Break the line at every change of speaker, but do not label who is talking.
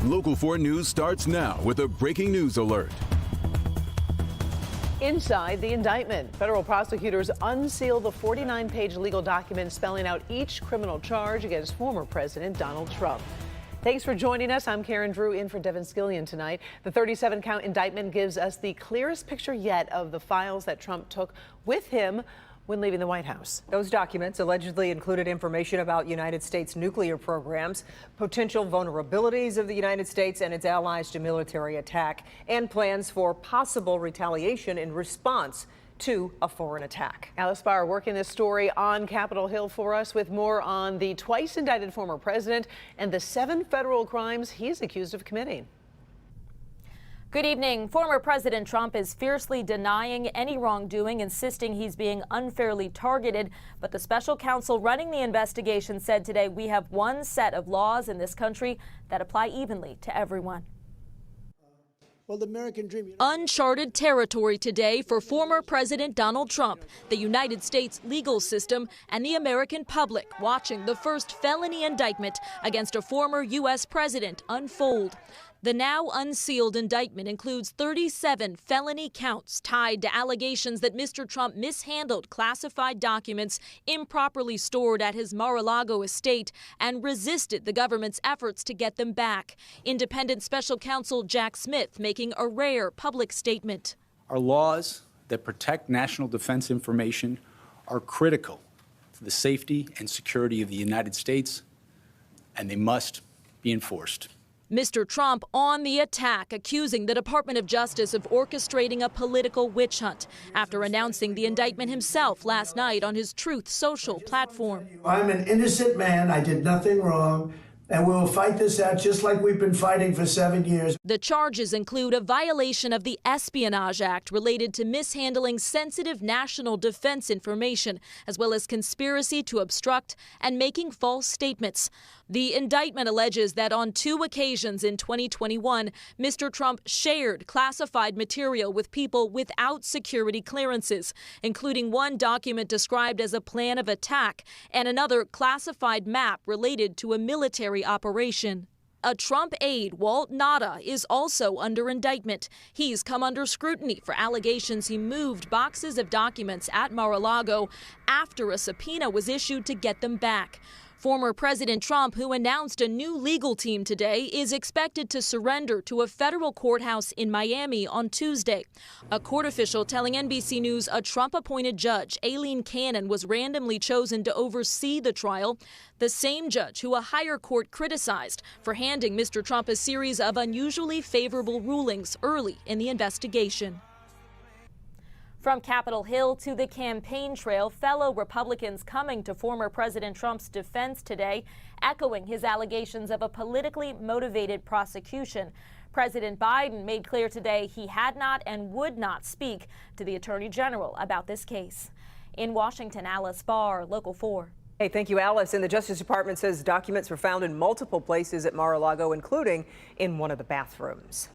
Local 4 News starts now with a breaking news alert.
Inside the indictment, federal prosecutors unseal the 49-page legal document spelling out each criminal charge against former President Donald Trump. Thanks for joining us. I'm Karen Drew in for Devin Skillian tonight. The 37-count indictment gives us the clearest picture yet of the files that Trump took with him when leaving the White House.
Those documents allegedly included information about United States nuclear programs, potential vulnerabilities of the United States and its allies to military attack, and plans for possible retaliation in response to a foreign attack.
Alice Barr working this story on Capitol Hill for us with more on the twice indicted former president and the 7 federal crimes he's accused of committing.
Good evening. Former President Trump is fiercely denying any wrongdoing, insisting he's being unfairly targeted. But the special counsel running the investigation said today we have one set of laws in this country that apply evenly to everyone.
Well, the American dream.
Uncharted territory today for former President Donald Trump, the United States legal system, and the American public watching the first felony indictment against a former U.S. president unfold. The now unsealed indictment includes 37 felony counts tied to allegations that Mr. Trump mishandled classified documents improperly stored at his Mar-a-Lago estate and resisted the government's efforts to get them back. Independent special counsel Jack Smith making a rare public statement.
Our laws that protect national defense information are critical to the safety and security of the United States, and they must be enforced.
Mr. Trump on the attack, accusing the Department of Justice of orchestrating a political witch hunt after announcing the indictment himself last night on his Truth Social platform.
I'm an innocent man. I did nothing wrong. And we will fight this out just like we've been fighting for 7 years.
The charges include a violation of the Espionage Act related to mishandling sensitive national defense information, as well as conspiracy to obstruct and making false statements. The indictment alleges that on 2 occasions in 2021, Mr. Trump shared classified material with people without security clearances, including one document described as a plan of attack and another classified map related to a military operation. A Trump aide, Walt Nauta, is also under indictment. He's come under scrutiny for allegations he moved boxes of documents at Mar-a-Lago after a subpoena was issued to get them back. Former President Trump, who announced a new legal team today, is expected to surrender to a federal courthouse in Miami on Tuesday. A court official telling NBC News a Trump-appointed judge, Aileen Cannon, was randomly chosen to oversee the trial, the same judge who a higher court criticized for handing Mr. Trump a series of unusually favorable rulings early in the investigation.
From Capitol Hill to the campaign trail, fellow Republicans coming to former President Trump's defense today, echoing his allegations of a politically motivated prosecution. President Biden made clear today he had not and would not speak to the Attorney General about this case. In Washington, Alice Barr, Local 4.
Hey, thank you, Alice. And the Justice Department says documents were found in multiple places at Mar-a-Lago, including in one of the bathrooms.